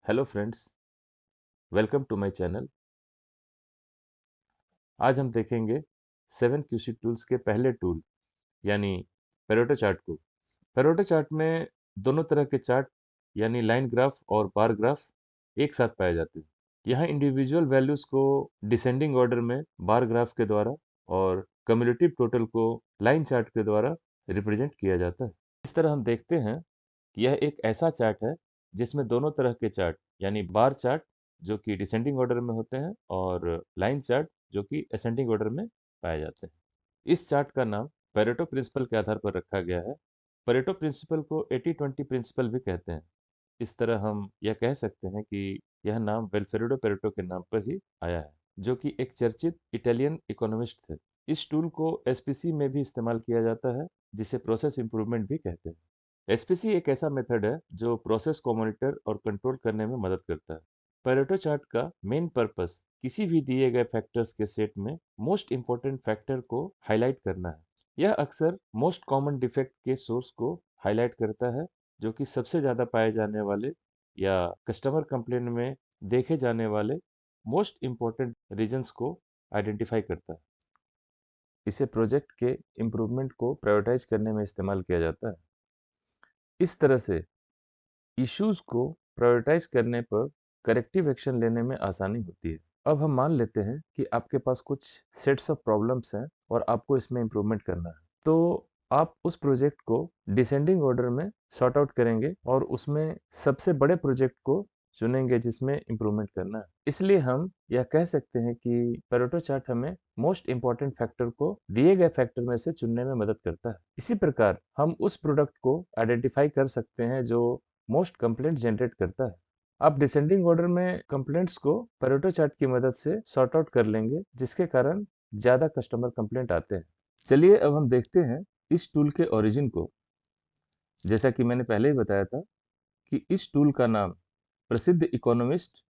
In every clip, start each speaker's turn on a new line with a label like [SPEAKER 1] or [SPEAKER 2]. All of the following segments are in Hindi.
[SPEAKER 1] Hello friends, welcome to my channel. आज हम देखेंगे 7QC टूल्स के पहले टूल यानी पेरेटो चार्ट को। पेरेटो चार्ट में दोनों तरह के चार्ट यानी लाइन ग्राफ और बार ग्राफ एक साथ पाए जाते हैं। यहाँ इंडिविजुअल वैल्यूज को डिसेंडिंग ऑर्डर में बार ग्राफ के द्वारा और कम्युलेटिव टोटल को लाइन चार्ट के द्वारा रिप्रेजेंट किया जाता है। इस तरह हम देखते हैं कि यह एक ऐसा चार्ट है जिसमें दोनों तरह के चार्ट यानी बार चार्ट जो कि डिसेंडिंग ऑर्डर में होते हैं और लाइन चार्ट जो कि असेंडिंग ऑर्डर में पाए जाते हैं। इस चार्ट का नाम पेरेटो प्रिंसिपल के आधार पर रखा गया है। पेरेटो प्रिंसिपल को 80-20 प्रिंसिपल भी कहते हैं। इस तरह हम यह कह सकते हैं कि यह नाम विल्फ्रेडो पेरेटो के नाम पर ही आया है, जो कि एक चर्चित इटालियन इकोनॉमिस्ट थे। इस टूल को एसपीसी में भी इस्तेमाल किया जाता है, जिसे प्रोसेस इंप्रूवमेंट भी कहते हैं। एसपीसी एक ऐसा मेथड है जो प्रोसेस को मॉनिटर और कंट्रोल करने में मदद करता है। पेरेटो चार्ट का मेन पर्पस किसी भी दिए गए फैक्टर्स के सेट में मोस्ट इंपॉर्टेंट फैक्टर को हाईलाइट करना है। यह अक्सर मोस्ट कॉमन डिफेक्ट के सोर्स को हाईलाइट करता है, जो कि सबसे ज़्यादा पाए जाने वाले या कस्टमर कंप्लेन में देखे जाने वाले मोस्ट इंपॉर्टेंट रीजंस को आइडेंटिफाई करता है। इसे प्रोजेक्ट के इम्प्रूवमेंट को प्रायोरिटाइज करने में इस्तेमाल किया जाता है। इस तरह से इश्यूज को प्रायोरिटाइज करने पर करेक्टिव एक्शन लेने में आसानी होती है। अब हम मान लेते हैं कि आपके पास कुछ सेट्स ऑफ प्रॉब्लम्स हैं और आपको इसमें इम्प्रूवमेंट करना है। तो आप उस प्रोजेक्ट को डिसेंडिंग ऑर्डर में सॉर्ट आउट करेंगे और उसमें सबसे बड़े प्रोजेक्ट को चुनेंगे जिसमें इम्प्रूवमेंट करना है। इसलिए हम यह कह सकते हैं कि पेरेटो चार्ट हमें मोस्ट इंपॉर्टेंट फैक्टर को दिए गए फैक्टर में से चुनने में मदद करता है। इसी प्रकार हम उस प्रोडक्ट को आइडेंटिफाई कर सकते हैं जो मोस्ट कंप्लेंट जनरेट करता है। आप डिसेंडिंग ऑर्डर में कंप्लेंट्स को पेरेटो चार्ट की मदद से सॉर्ट आउट कर लेंगे, जिसके कारण ज़्यादा कस्टमर कंप्लेंट आते हैं। चलिए अब हम देखते हैं इस टूल के ओरिजिन को। जैसा कि मैंने पहले ही बताया था कि इस टूल का नाम प्रसिद्ध इकोनॉमिस्ट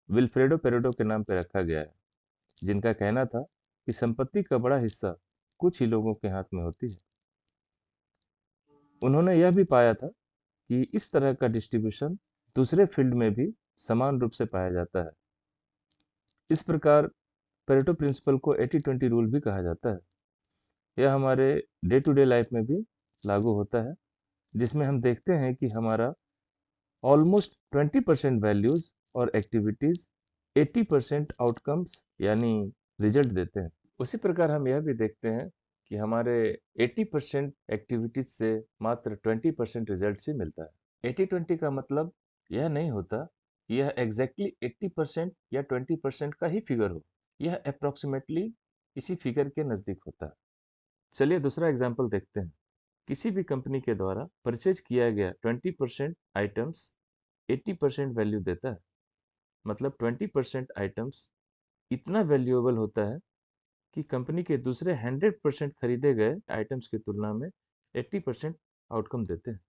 [SPEAKER 1] विल्फ्रेडो पेरेटो के नाम पर रखा गया है, जिनका कहना था कि संपत्ति का बड़ा हिस्सा कुछ ही लोगों के हाथ में होती है। उन्होंने यह भी पाया था कि इस तरह का डिस्ट्रीब्यूशन दूसरे फील्ड में भी समान रूप से पाया जाता है। इस प्रकार पेरेटो प्रिंसिपल को 80-20 रूल भी कहा जाता है। यह हमारे डे टू डे लाइफ में भी लागू होता है, जिसमें हम देखते हैं कि हमारा ऑलमोस्ट 20% वैल्यूज और एक्टिविटीज 80% आउटकम्स यानी रिजल्ट देते हैं। उसी प्रकार हम यह भी देखते हैं कि हमारे 80% एक्टिविटीज से मात्र 20% रिजल्ट ही मिलता है। 80-20 का मतलब यह नहीं होता कि यह एग्जैक्टली 80% या 20% का ही फिगर हो। यह अप्रोक्सीमेटली इसी फिगर के नज़दीक होता है। चलिए दूसरा एग्जाम्पल देखते हैं। किसी भी कंपनी के द्वारा परचेज किया गया 20% आइटम्स 80% वैल्यू देता है। मतलब 20% आइटम्स इतना वैल्यूएबल होता है कि कंपनी के दूसरे 100% खरीदे गए आइटम्स की तुलना में 80% आउटकम देते हैं।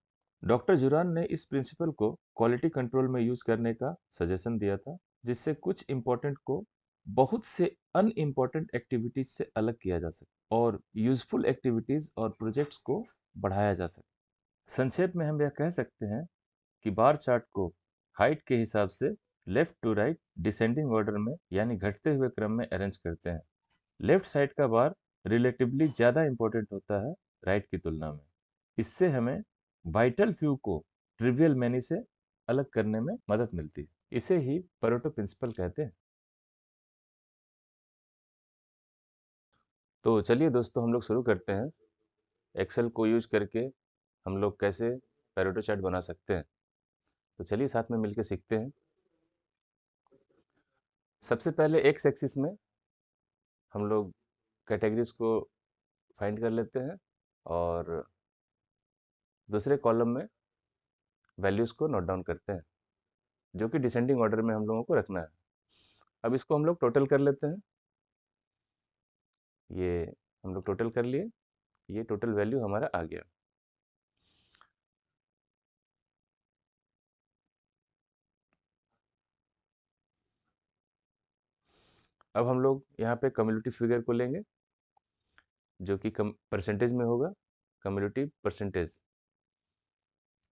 [SPEAKER 1] डॉक्टर जुरान ने इस प्रिंसिपल को क्वालिटी कंट्रोल में यूज करने का सजेशन दिया था, जिससे कुछ इंपॉर्टेंट को बहुत से अनइम्पॉर्टेंट एक्टिविटीज से अलग किया जा सके और यूजफुल एक्टिविटीज और प्रोजेक्ट्स को बढ़ाया जा सके। संक्षेप में हम यह कह सकते हैं कि बार चार्ट को हाइट के हिसाब से left to right descending order में यानी घटते हुए क्रम में अरेंज करते हैं। लेफ्ट साइड का बार रिलेटिवली ज़्यादा इंपॉर्टेंट होता है राइट की तुलना में। इससे हमें वाइटल फ्यू को ट्रिवियल मैनी से अलग करने में मदद मिलती है। इसे ही परेटो प्रिंसिपल कहते हैं। तो चलिए दोस्तों, हम लोग शुरू करते हैं। एक्सेल को यूज करके हम लोग कैसे पेरेटो चार्ट बना सकते हैं। तो चलिए साथ में मिलकर सीखते हैं। सबसे पहले एक्स एक्सिस में हम लोग कैटेगरीज को फाइंड कर लेते हैं और दूसरे कॉलम में वैल्यूज़ को नोट डाउन करते हैं, जो कि डिसेंडिंग ऑर्डर में हम लोगों को रखना है। अब इसको हम लोग टोटल कर लेते हैं। ये हम लोग टोटल कर लिए, ये टोटल वैल्यू हमारा आ गया। अब हम लोग यहाँ पे कम्युलेटिव फिगर को लेंगे, जो कि परसेंटेज में होगा, कम्युलेटिव परसेंटेज।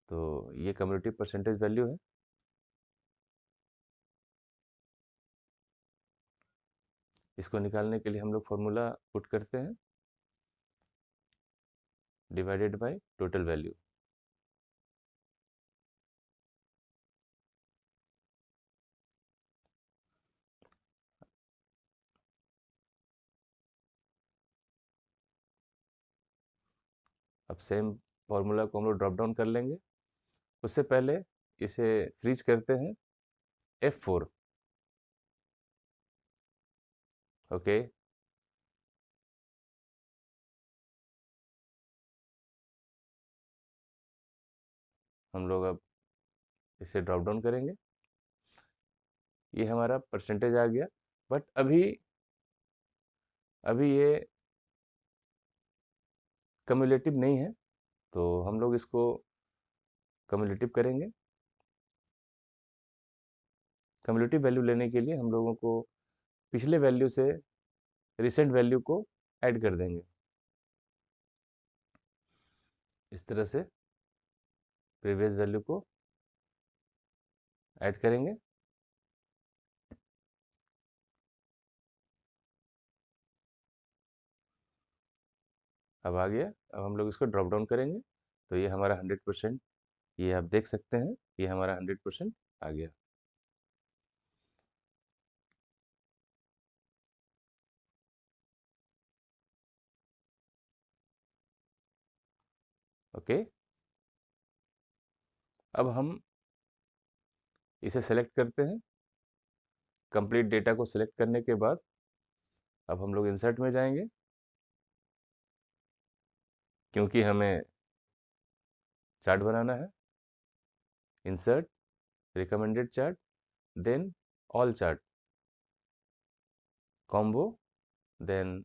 [SPEAKER 1] तो ये कम्युलेटिव परसेंटेज वैल्यू है। इसको निकालने के लिए हम लोग फॉर्मूला पुट करते हैं, डिवाइडेड बाय टोटल वैल्यू। अब सेम फॉर्मूला को हम लोग ड्रॉप डाउन कर लेंगे। उससे पहले इसे फ्रीज करते हैं F4। ओके, हम लोग अब इसे ड्रॉप डाउन करेंगे। ये हमारा परसेंटेज आ गया, बट अभी अभी ये कम्युलेटिव नहीं है, तो हम लोग इसको कम्युलेटिव करेंगे। कम्युलेटिव वैल्यू लेने के लिए हम लोगों को पिछले वैल्यू से रिसेंट वैल्यू को ऐड कर देंगे। इस तरह से प्रीवियस वैल्यू को ऐड करेंगे। अब आ गया। अब हम लोग इसको ड्रॉप डाउन करेंगे, तो ये हमारा 100%, ये आप देख सकते हैं, ये हमारा 100% आ गया। ओके, अब हम इसे सेलेक्ट करते हैं। कंप्लीट डेटा को सिलेक्ट करने के बाद अब हम लोग इंसर्ट में जाएंगे, क्योंकि हमें चार्ट बनाना है। Insert, recommended chart, then all chart, combo, then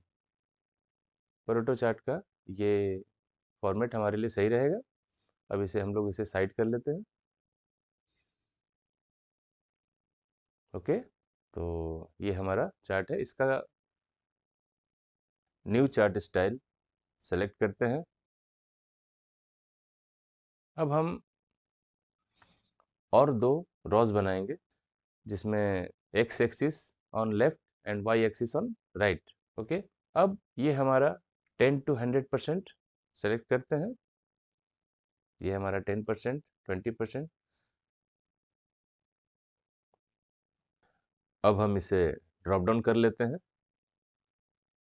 [SPEAKER 1] Pareto chart का ये फॉर्मेट हमारे लिए सही रहेगा। अब इसे हम लोग इसे साइड कर लेते हैं। ओके, तो ये हमारा चार्ट है। इसका न्यू चार्ट स्टाइल सेलेक्ट करते हैं। अब हम और दो रॉज बनाएंगे, जिसमें X axis on left and Y axis on right. Okay, अब ये हमारा 10 to 100% सेलेक्ट करते हैं। ये हमारा 10%, 20%। अब हम इसे ड्रॉप डाउन कर लेते हैं,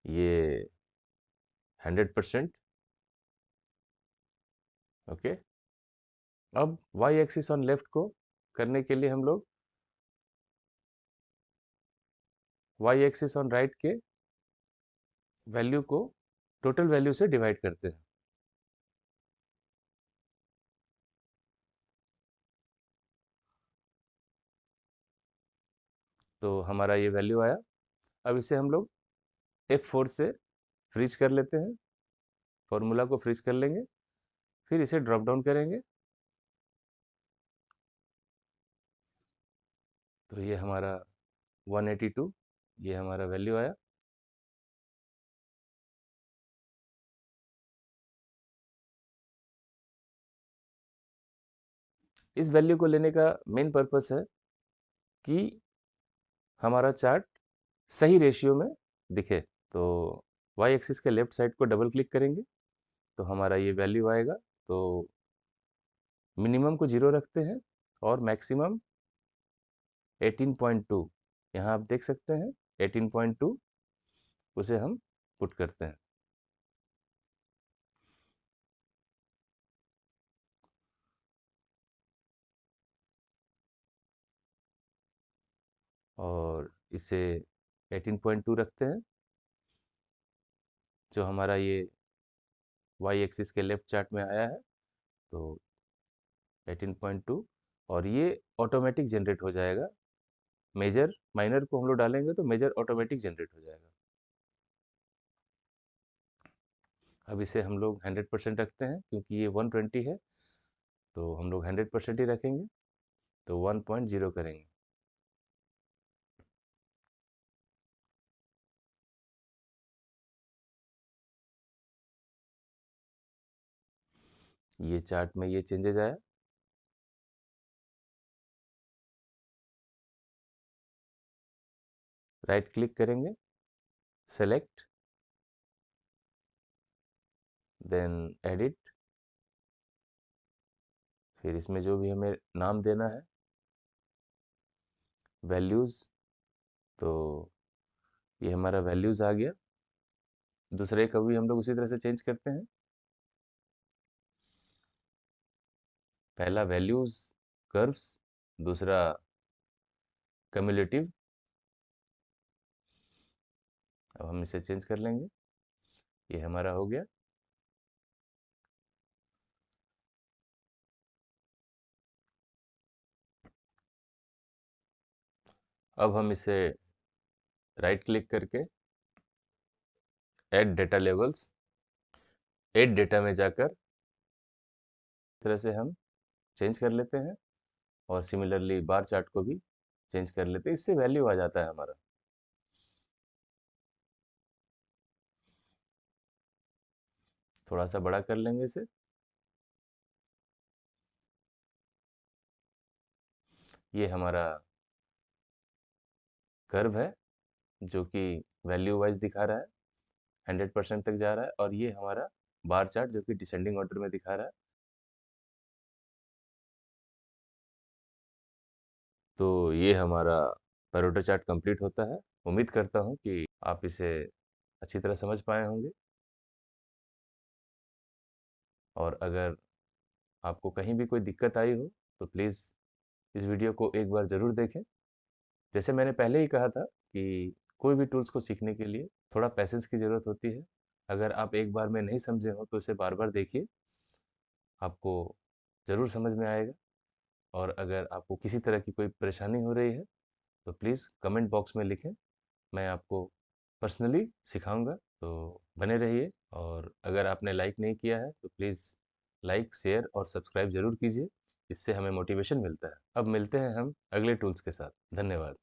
[SPEAKER 1] ये 100%। ओके, अब वाई एक्सिस ऑन लेफ्ट को करने के लिए हम लोग वाई एक्सिस ऑन राइट के वैल्यू को टोटल वैल्यू से डिवाइड करते हैं। तो हमारा ये वैल्यू आया। अब इसे हम लोग F4 से फ्रीज कर लेते हैं, फॉर्मूला को फ्रीज कर लेंगे, फिर इसे ड्रॉप डाउन करेंगे। तो ये हमारा 182, ये हमारा वैल्यू आया। इस वैल्यू को लेने का मेन पर्पस है कि हमारा चार्ट सही रेशियो में दिखे। तो वाई एक्सिस के लेफ्ट साइड को डबल क्लिक करेंगे, तो हमारा ये वैल्यू आएगा। तो मिनिमम को 0 रखते हैं और मैक्सिमम 18.2, यहाँ आप देख सकते हैं 18.2, उसे हम पुट करते हैं। और इसे 18.2 रखते हैं, जो हमारा ये वाई एक्सिस के लेफ्ट चार्ट में आया है। तो 18.2, और ये ऑटोमेटिक जनरेट हो जाएगा। मेजर माइनर को हम लोग डालेंगे तो मेजर ऑटोमेटिक जनरेट हो जाएगा। अब इसे हम लोग 100% रखते हैं, क्योंकि ये 120 है, तो हम लोग 100% ही रखेंगे। तो 1.0 करेंगे। ये चार्ट में ये चेंजेस आया। राइट क्लिक करेंगे, सेलेक्ट, देन एडिट, फिर इसमें जो भी हमें नाम देना है, वैल्यूज़, तो ये हमारा वैल्यूज़ आ गया। दूसरे का भी हम लोग उसी तरह से चेंज करते हैं। पहला वैल्यूज़ कर्व्स, दूसरा कम्युलेटिव। अब हम इसे चेंज कर लेंगे, ये हमारा हो गया। अब हम इसे राइट क्लिक करके add data levels, add data में जाकर इस तरह से हम चेंज कर लेते हैं, और सिमिलरली बार चार्ट को भी चेंज कर लेते हैं। इससे वैल्यू आ जाता है हमारा। थोड़ा सा बड़ा कर लेंगे इसे। ये हमारा कर्व है जो कि वैल्यू वाइज दिखा रहा है, 100% तक जा रहा है, और ये हमारा बार चार्ट जो कि डिसेंडिंग ऑर्डर में दिखा रहा है। तो ये हमारा पैरोटा चार्ट कंप्लीट होता है। उम्मीद करता हूँ कि आप इसे अच्छी तरह समझ पाए होंगे, और अगर आपको कहीं भी कोई दिक्कत आई हो तो प्लीज़ इस वीडियो को एक बार ज़रूर देखें। जैसे मैंने पहले ही कहा था कि कोई भी टूल्स को सीखने के लिए थोड़ा पैसेंस की ज़रूरत होती है। अगर आप एक बार में नहीं समझे हो तो इसे बार-बार देखिए, आपको ज़रूर समझ में आएगा। और अगर आपको किसी तरह की कोई परेशानी हो रही है तो प्लीज़ कमेंट बॉक्स में लिखें, मैं आपको पर्सनली सिखाऊँगा। तो बने रहिए, और अगर आपने लाइक नहीं किया है तो प्लीज़ लाइक, शेयर और सब्सक्राइब ज़रूर कीजिए। इससे हमें मोटिवेशन मिलता है। अब मिलते हैं हम अगले टूल्स के साथ। धन्यवाद।